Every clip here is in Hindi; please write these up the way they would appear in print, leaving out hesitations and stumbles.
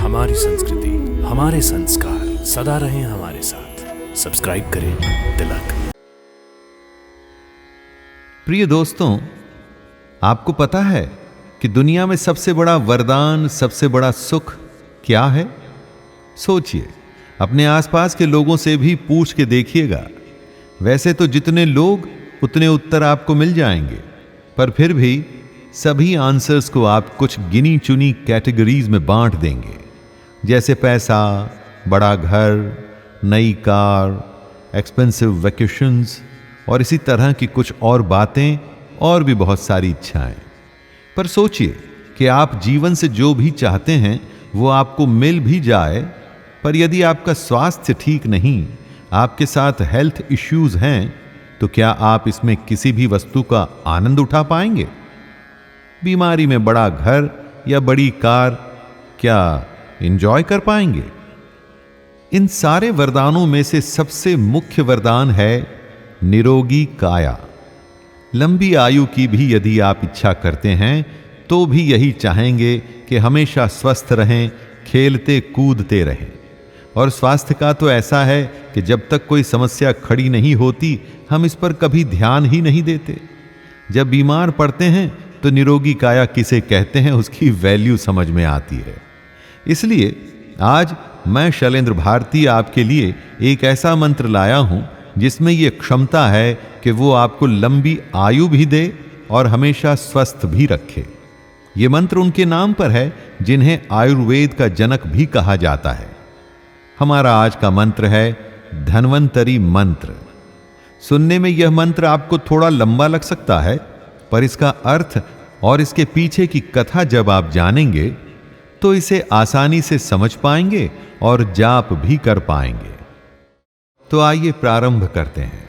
हमारी संस्कृति, हमारे संस्कार सदा रहें हमारे साथ। सब्सक्राइब करें तिलक। प्रिय दोस्तों, आपको पता है कि दुनिया में सबसे बड़ा वरदान, सबसे बड़ा सुख क्या है? सोचिए, अपने आसपास के लोगों से भी पूछ के देखिएगा। वैसे तो जितने लोग उतने उत्तर आपको मिल जाएंगे, पर फिर भी सभी आंसर्स को आप कुछ गिनी चुनी कैटेगरीज में बांट देंगे, जैसे पैसा, बड़ा घर, नई कार, एक्सपेंसिव वैकेशंस और इसी तरह की कुछ और बातें और भी बहुत सारी इच्छाएं। पर सोचिए कि आप जीवन से जो भी चाहते हैं वो आपको मिल भी जाए, पर यदि आपका स्वास्थ्य ठीक नहीं, आपके साथ हेल्थ इश्यूज हैं, तो क्या आप इसमें किसी भी वस्तु का आनंद उठा पाएंगे? बीमारी में बड़ा घर या बड़ी कार क्या एंजॉय कर पाएंगे? इन सारे वरदानों में से सबसे मुख्य वरदान है निरोगी काया। लंबी आयु की भी यदि आप इच्छा करते हैं तो भी यही चाहेंगे कि हमेशा स्वस्थ रहें, खेलते कूदते रहें। और स्वास्थ्य का तो ऐसा है कि जब तक कोई समस्या खड़ी नहीं होती, हम इस पर कभी ध्यान ही नहीं देते। जब बीमार पड़ते हैं तो निरोगी काया किसे कहते हैं उसकी वैल्यू समझ में आती है। इसलिए आज मैं शैलेंद्र भारती आपके लिए एक ऐसा मंत्र लाया हूं जिसमें यह क्षमता है कि वो आपको लंबी आयु भी दे और हमेशा स्वस्थ भी रखे। ये मंत्र उनके नाम पर है जिन्हें आयुर्वेद का जनक भी कहा जाता है। हमारा आज का मंत्र है धन्वंतरी मंत्र। सुनने में यह मंत्र आपको थोड़ा लंबा लग सकता है, पर इसका अर्थ और इसके पीछे की कथा जब आप जानेंगे तो इसे आसानी से समझ पाएंगे और जाप भी कर पाएंगे। तो आइए प्रारंभ करते हैं।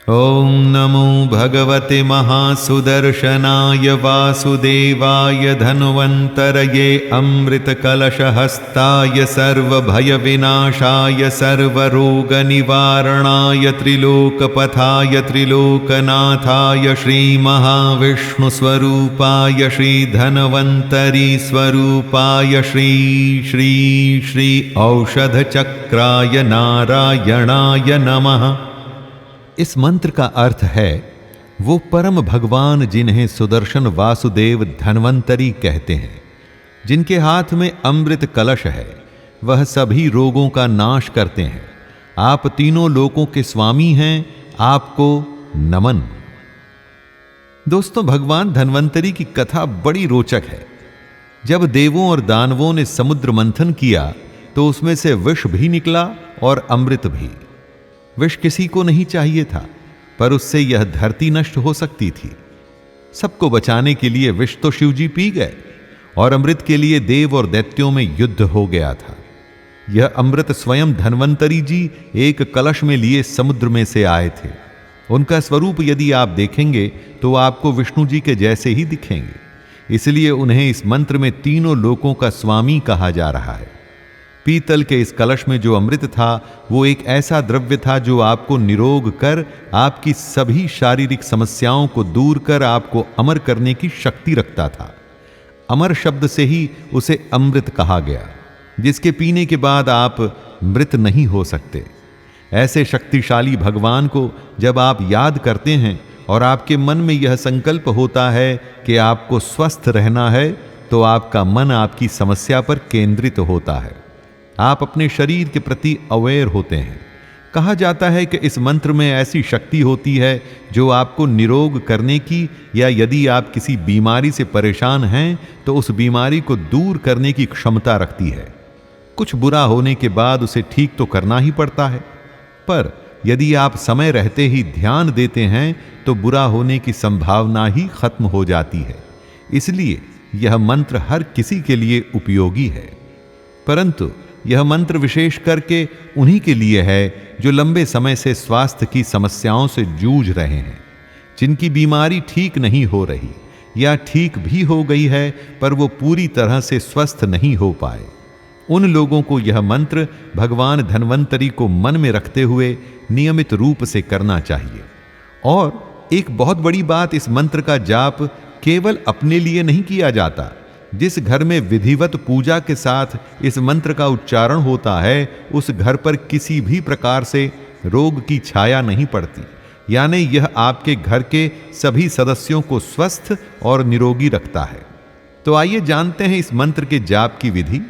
ओम नमो भगवते महासुदर्शनाय वासुदेवाय धन्वन्तरये अमृत कलश हस्ताय सर्वभय विनाशाय सर्वरोग निवारणाय त्रिलोकपथाय त्रिलोकनाथाय श्री महाविष्णु स्वरूपाय श्री धन्वन्तरी स्वरूपाय श्री श्री श्री औषध चक्राय नारायणाय नमः। इस मंत्र का अर्थ है वो परम भगवान जिन्हें सुदर्शन वासुदेव धन्वंतरी कहते हैं, जिनके हाथ में अमृत कलश है, वह सभी रोगों का नाश करते हैं। आप तीनों लोकों के स्वामी हैं, आपको नमन। दोस्तों, भगवान धन्वंतरी की कथा बड़ी रोचक है। जब देवों और दानवों ने समुद्र मंथन किया तो उसमें से विष भी निकला और अमृत भी। विष किसी को नहीं चाहिए था, पर उससे यह धरती नष्ट हो सकती थी। सबको बचाने के लिए विष तो शिवजी पी गए और अमृत के लिए देव और दैत्यों में युद्ध हो गया था। यह अमृत स्वयं धन्वंतरी जी एक कलश में लिए समुद्र में से आए थे। उनका स्वरूप यदि आप देखेंगे तो आपको विष्णु जी के जैसे ही दिखेंगे। इसलिए उन्हें इस मंत्र में तीनों लोकों का स्वामी कहा जा रहा है। पीतल के इस कलश में जो अमृत था वो एक ऐसा द्रव्य था जो आपको निरोग कर आपकी सभी शारीरिक समस्याओं को दूर कर आपको अमर करने की शक्ति रखता था। अमर शब्द से ही उसे अमृत कहा गया, जिसके पीने के बाद आप मृत नहीं हो सकते। ऐसे शक्तिशाली भगवान को जब आप याद करते हैं और आपके मन में यह संकल्प होता है कि आपको स्वस्थ रहना है, तो आपका मन आपकी समस्या पर केंद्रित होता है। आप अपने शरीर के प्रति अवेयर होते हैं। कहा जाता है कि इस मंत्र में ऐसी शक्ति होती है जो आपको निरोग करने की, या यदि आप किसी बीमारी से परेशान हैं तो उस बीमारी को दूर करने की क्षमता रखती है। कुछ बुरा होने के बाद उसे ठीक तो करना ही पड़ता है, पर यदि आप समय रहते ही ध्यान देते हैं तो बुरा होने की संभावना ही खत्म हो जाती है। इसलिए यह मंत्र हर किसी के लिए उपयोगी है, परंतु यह मंत्र विशेष करके उन्हीं के लिए है जो लंबे समय से स्वास्थ्य की समस्याओं से जूझ रहे हैं, जिनकी बीमारी ठीक नहीं हो रही या ठीक भी हो गई है पर वो पूरी तरह से स्वस्थ नहीं हो पाए। उन लोगों को यह मंत्र भगवान धन्वंतरी को मन में रखते हुए नियमित रूप से करना चाहिए। और एक बहुत बड़ी बात, इस मंत्र का जाप केवल अपने लिए नहीं किया जाता, जिस घर में विधिवत पूजा के साथ इस मंत्र का उच्चारण होता है, उस घर पर किसी भी प्रकार से रोग की छाया नहीं पड़ती, यानी यह आपके घर के सभी सदस्यों को स्वस्थ और निरोगी रखता है। तो आइए जानते हैं इस मंत्र के जाप की विधि।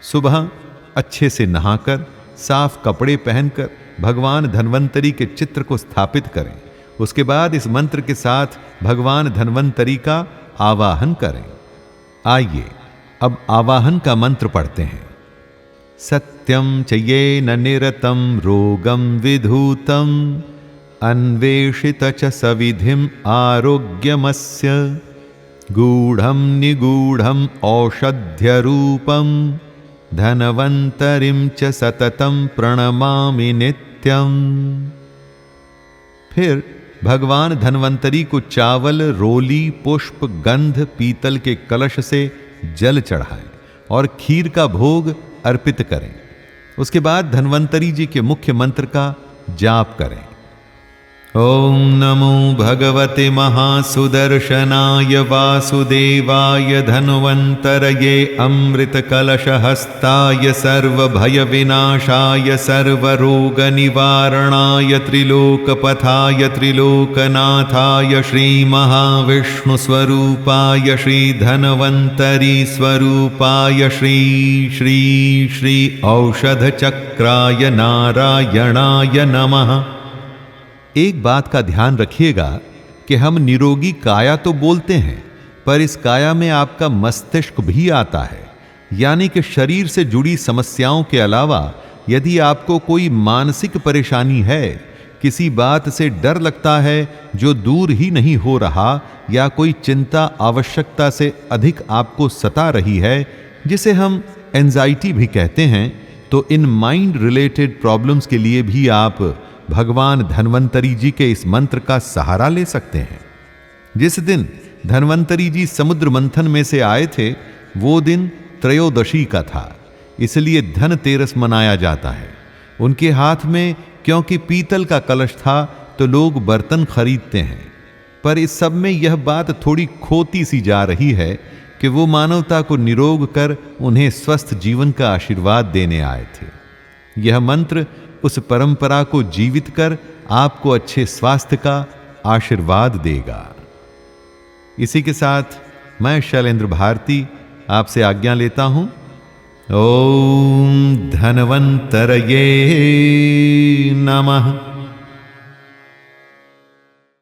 सुबह अच्छे से नहाकर, साफ कपड़े पहनकर भगवान धन्वंतरी के चित्र को स्थापित करें। उसके बाद इस मंत्र के साथ भगवान धन्वंतरी का आवाहन करें। आइए अब आवाहन का मंत्र पढ़ते हैं। सत्यम चयेन निरतम रोगम विधूतम अन्वेषित च सविधिम आरोग्यमस्य गूढ़म निगूढ़म औषध्य रूपम धनवंतरिं च सततम प्रणमामि नित्यम। फिर भगवान धन्वंतरी को चावल, रोली, पुष्प, गंध, पीतल के कलश से जल चढ़ाएं और खीर का भोग अर्पित करें। उसके बाद धन्वंतरी जी के मुख्य मंत्र का जाप करें। ओम नमो भगवते महासुदर्शनाय वासुदेवाय धन्वंतरये अमृतकलशहस्ताय सर्वभयविनाशाय सर्वरोगनिवारणाय त्रिलोकपथाय त्रिलोकनाथाय श्रीमहाविष्णुस्वरूपाय श्रीधन्वन्तरी स्वरूपाय श्री श्री श्री औषधचक्राय नारायणाय नमः। एक बात का ध्यान रखिएगा कि हम निरोगी काया तो बोलते हैं, पर इस काया में आपका मस्तिष्क भी आता है, यानी कि शरीर से जुड़ी समस्याओं के अलावा यदि आपको कोई मानसिक परेशानी है, किसी बात से डर लगता है जो दूर ही नहीं हो रहा, या कोई चिंता आवश्यकता से अधिक आपको सता रही है, जिसे हम एंजाइटी भी कहते हैं, तो इन माइंड रिलेटेड प्रॉब्लम्स के लिए भी आप भगवान धन्वंतरी जी के इस मंत्र का सहारा ले सकते हैं। जिस दिन धन्वंतरी जी समुद्र मंथन में से आए थे, वो दिन त्रयोदशी का था, इसलिए धनतेरस मनाया जाता है। उनके हाथ में क्योंकि पीतल का कलश था तो लोग बर्तन खरीदते हैं, पर इस सब में यह बात थोड़ी खोती सी जा रही है कि वो मानवता को निरोग कर उन्हें स्वस्थ जीवन का आशीर्वाद देने आए थे। यह मंत्र उस परंपरा को जीवित कर आपको अच्छे स्वास्थ्य का आशीर्वाद देगा। इसी के साथ मैं शैलेंद्र भारती आपसे आज्ञा लेता हूं। ओम धन्वंतरये नमः।